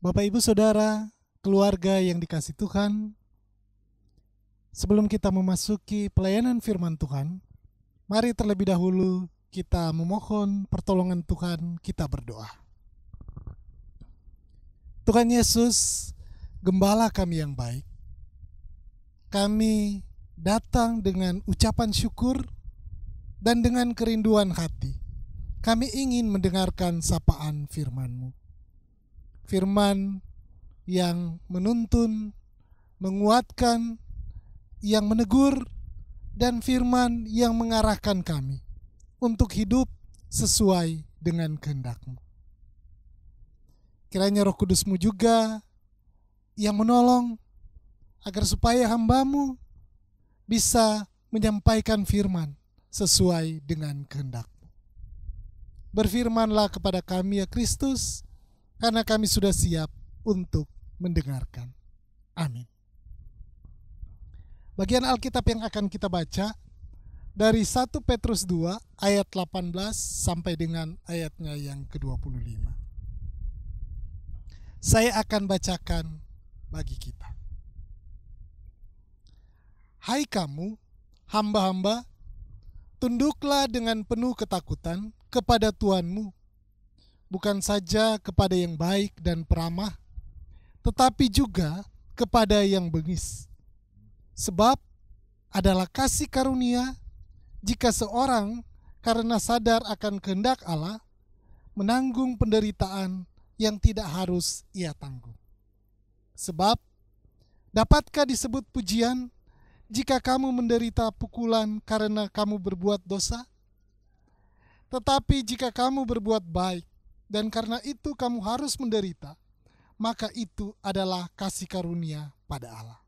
Bapak, Ibu, Saudara, keluarga yang dikasihi Tuhan, sebelum kita memasuki pelayanan firman Tuhan, mari terlebih dahulu kita memohon pertolongan Tuhan, kita berdoa. Tuhan Yesus, Gembala kami yang baik, kami datang dengan ucapan syukur dan dengan kerinduan hati. Kami ingin mendengarkan sapaan firman-Mu. Firman yang menuntun, menguatkan, yang menegur, dan firman yang mengarahkan kami untuk hidup sesuai dengan kehendak-Mu. Kiranya Roh Kudus-Mu juga yang menolong agar supaya hamba-Mu bisa menyampaikan firman sesuai dengan kehendak-Mu. Berfirmanlah kepada kami ya Kristus, karena kami sudah siap untuk mendengarkan. Amin. Bagian Alkitab yang akan kita baca dari 1 Petrus 2 ayat 18 sampai dengan ayatnya yang ke-25. Saya akan bacakan bagi kita. Hai kamu, hamba-hamba, tunduklah dengan penuh ketakutan kepada Tuhanmu, bukan saja kepada yang baik dan peramah, tetapi juga kepada yang bengis. Sebab adalah kasih karunia jika seorang karena sadar akan kehendak Allah menanggung penderitaan yang tidak harus ia tanggung. Sebab dapatkah disebut pujian jika kamu menderita pukulan karena kamu berbuat dosa? Tetapi jika kamu berbuat baik dan karena itu kamu harus menderita, maka itu adalah kasih karunia pada Allah.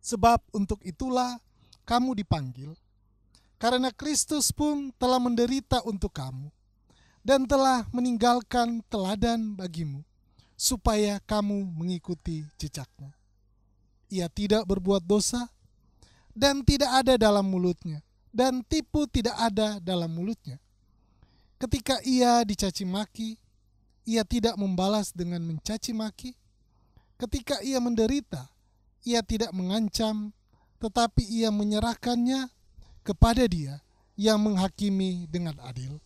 Sebab untuk itulah kamu dipanggil, karena Kristus pun telah menderita untuk kamu dan telah meninggalkan teladan bagimu, supaya kamu mengikuti jejaknya. Ia tidak berbuat dosa dan tidak ada dalam mulutnya, dan tipu tidak ada dalam mulutnya. Ketika ia dicaci maki, ia tidak membalas dengan mencaci maki. Ketika ia menderita, ia tidak mengancam, tetapi ia menyerahkannya kepada Dia yang menghakimi dengan adil.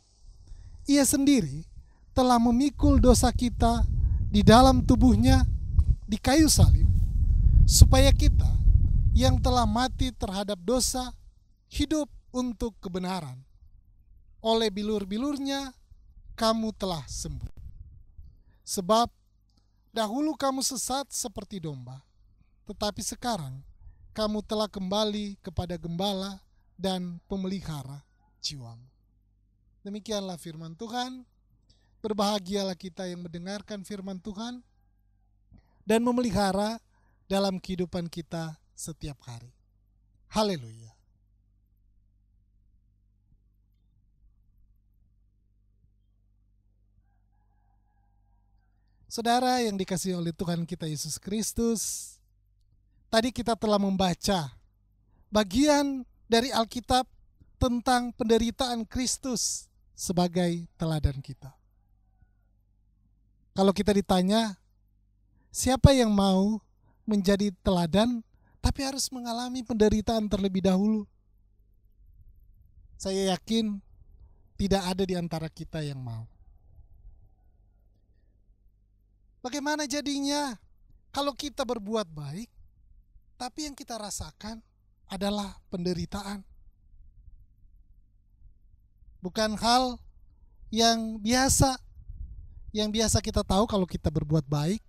Ia sendiri telah memikul dosa kita di dalam tubuhnya di kayu salib, supaya kita yang telah mati terhadap dosa hidup untuk kebenaran. Oleh bilur-bilurnya kamu telah sembuh. Sebab dahulu kamu sesat seperti domba, tetapi sekarang kamu telah kembali kepada Gembala dan pemelihara jiwamu. Demikianlah firman Tuhan. Berbahagialah kita yang mendengarkan firman Tuhan dan memelihara dalam kehidupan kita setiap hari. Haleluya. Saudara yang dikasihi oleh Tuhan kita Yesus Kristus, tadi kita telah membaca bagian dari Alkitab tentang penderitaan Kristus sebagai teladan kita. Kalau kita ditanya, siapa yang mau menjadi teladan tapi harus mengalami penderitaan terlebih dahulu? Saya yakin tidak ada di antara kita yang mau. Bagaimana jadinya kalau kita berbuat baik, tapi yang kita rasakan adalah penderitaan? Bukan hal yang biasa. Yang biasa kita tahu kalau kita berbuat baik,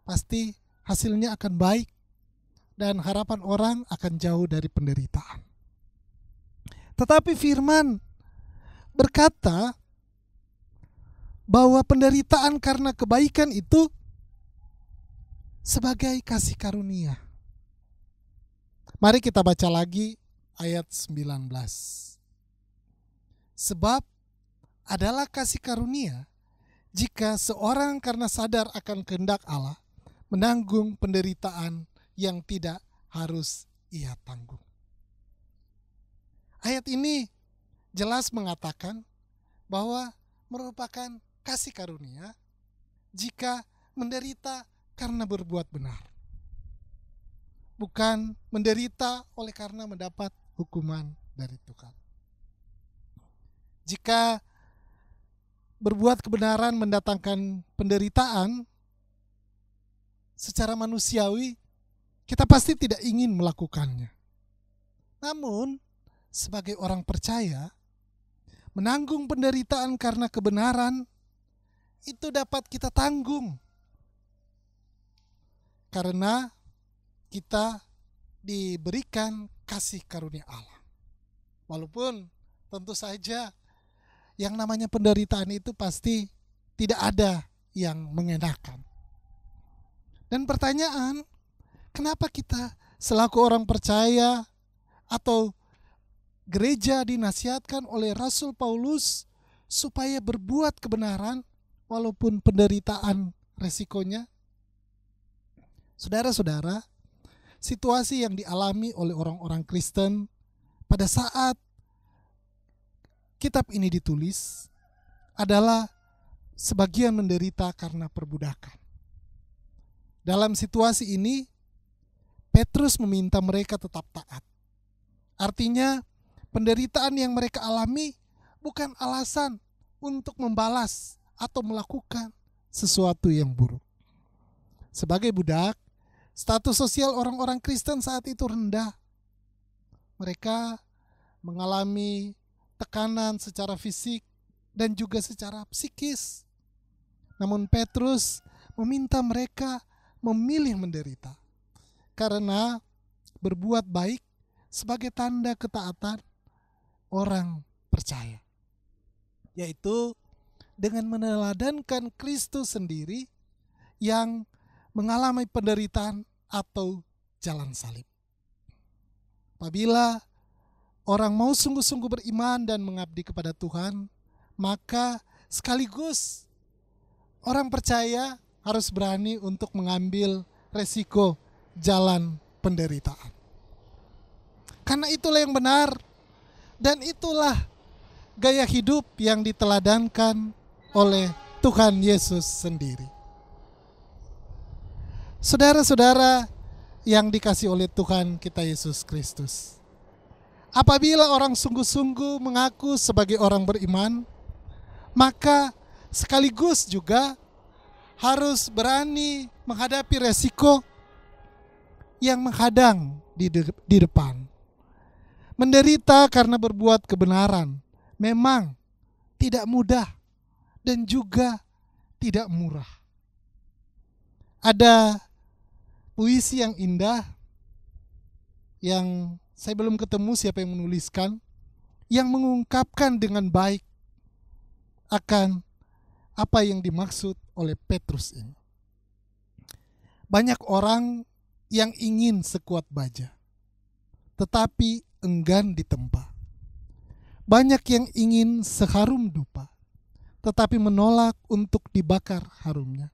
pasti hasilnya akan baik. Dan harapan orang akan jauh dari penderitaan. Tetapi firman berkata bahwa penderitaan karena kebaikan itu sebagai kasih karunia. Mari kita baca lagi ayat 19. Sebab adalah kasih karunia jika seorang karena sadar akan kehendak Allah menanggung penderitaan yang tidak harus ia tanggung. Ayat ini jelas mengatakan bahwa merupakan kasih karunia jika menderita karena berbuat benar, bukan menderita oleh karena mendapat hukuman dari Tuhan. Jika berbuat kebenaran mendatangkan penderitaan, secara manusiawi kita pasti tidak ingin melakukannya. Namun, sebagai orang percaya, menanggung penderitaan karena kebenaran itu dapat kita tanggung. Karena kita diberikan kasih karunia Allah. Walaupun tentu saja yang namanya penderitaan itu pasti tidak ada yang mengenakan. Dan pertanyaan, kenapa kita selaku orang percaya atau gereja dinasihatkan oleh Rasul Paulus supaya berbuat kebenaran walaupun penderitaan resikonya? Saudara-saudara, situasi yang dialami oleh orang-orang Kristen pada saat kitab ini ditulis adalah sebagian menderita karena perbudakan. Dalam situasi ini, Petrus meminta mereka tetap taat. Artinya, penderitaan yang mereka alami bukan alasan untuk membalas atau melakukan sesuatu yang buruk. Sebagai budak, status sosial orang-orang Kristen saat itu rendah. Mereka mengalami tekanan secara fisik dan juga secara psikis. Namun Petrus meminta mereka memilih menderita karena berbuat baik sebagai tanda ketaatan orang percaya, yaitu dengan meneladankan Kristus sendiri yang mengalami penderitaan atau jalan salib. Apabila orang mau sungguh-sungguh beriman dan mengabdi kepada Tuhan, maka sekaligus orang percaya harus berani untuk mengambil resiko jalan penderitaan. Karena itulah yang benar dan itulah gaya hidup yang diteladankan oleh Tuhan Yesus sendiri. Saudara-saudara yang dikasihi oleh Tuhan kita Yesus Kristus, apabila orang sungguh-sungguh mengaku sebagai orang beriman, maka sekaligus juga harus berani menghadapi resiko yang menghadang di depan. Menderita karena berbuat kebenaran memang tidak mudah dan juga tidak murah. Ada puisi yang indah yang saya belum ketemu siapa yang menuliskan, yang mengungkapkan dengan baik akan apa yang dimaksud oleh Petrus ini. Banyak orang yang ingin sekuat baja, tetapi enggan ditempa. Banyak yang ingin seharum dupa, tetapi menolak untuk dibakar harumnya.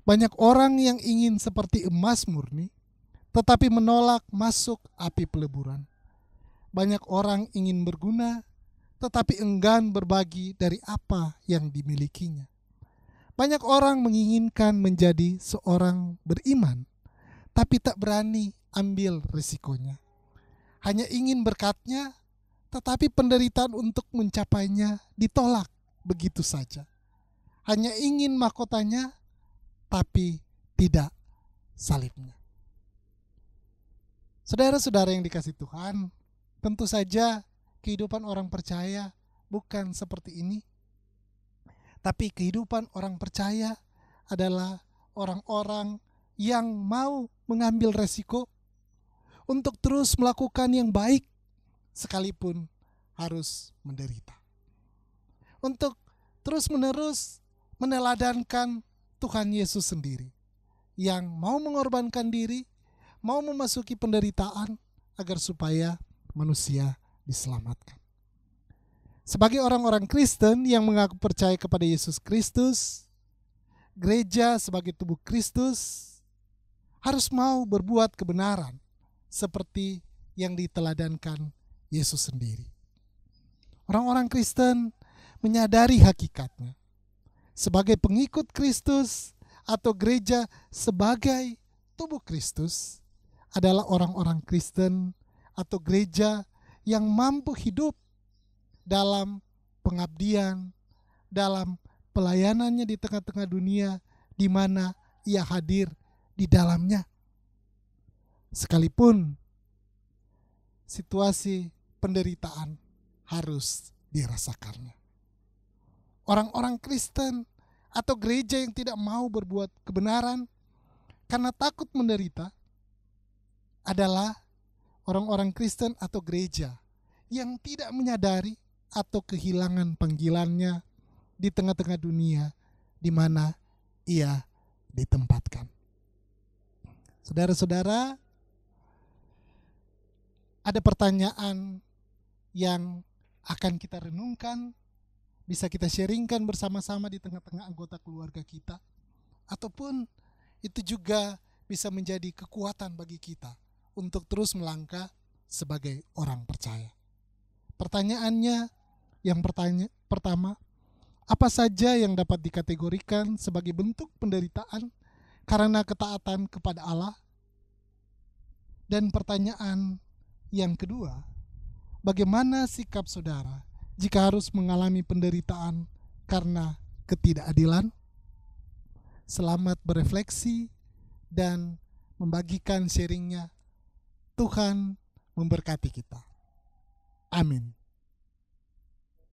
Banyak orang yang ingin seperti emas murni, tetapi menolak masuk api peleburan. Banyak orang ingin berguna, tetapi enggan berbagi dari apa yang dimilikinya. Banyak orang menginginkan menjadi seorang beriman, tapi tak berani ambil risikonya. Hanya ingin berkatnya, tetapi penderitaan untuk mencapainya ditolak begitu saja. Hanya ingin mahkotanya, tapi tidak salibnya. Saudara-saudara yang dikasihi Tuhan, tentu saja kehidupan orang percaya bukan seperti ini. Tapi kehidupan orang percaya adalah orang-orang yang mau mengambil resiko untuk terus melakukan yang baik sekalipun harus menderita. Untuk terus-menerus meneladankan Tuhan Yesus sendiri yang mau mengorbankan diri, mau memasuki penderitaan agar supaya manusia diselamatkan. Sebagai orang-orang Kristen yang mengaku percaya kepada Yesus Kristus, gereja sebagai tubuh Kristus harus mau berbuat kebenaran seperti yang diteladankan Yesus sendiri. Orang-orang Kristen menyadari hakikatnya. Sebagai pengikut Kristus atau gereja sebagai tubuh Kristus adalah orang-orang Kristen atau gereja yang mampu hidup dalam pengabdian, dalam pelayanannya di tengah-tengah dunia di mana ia hadir di dalamnya. Sekalipun situasi penderitaan harus dirasakannya. Orang-orang Kristen atau gereja yang tidak mau berbuat kebenaran karena takut menderita adalah orang-orang Kristen atau gereja yang tidak menyadari atau kehilangan panggilannya di tengah-tengah dunia di mana ia ditempatkan. Saudara-saudara, ada pertanyaan yang akan kita renungkan, bisa kita sharingkan bersama-sama di tengah-tengah anggota keluarga kita, ataupun itu juga bisa menjadi kekuatan bagi kita untuk terus melangkah sebagai orang percaya. Pertanyaannya yang pertama, apa saja yang dapat dikategorikan sebagai bentuk penderitaan karena ketaatan kepada Allah? Dan pertanyaan yang kedua, bagaimana sikap saudara jika harus mengalami penderitaan karena ketidakadilan? Selamat berefleksi dan membagikan sharingnya. Tuhan memberkati kita. Amin.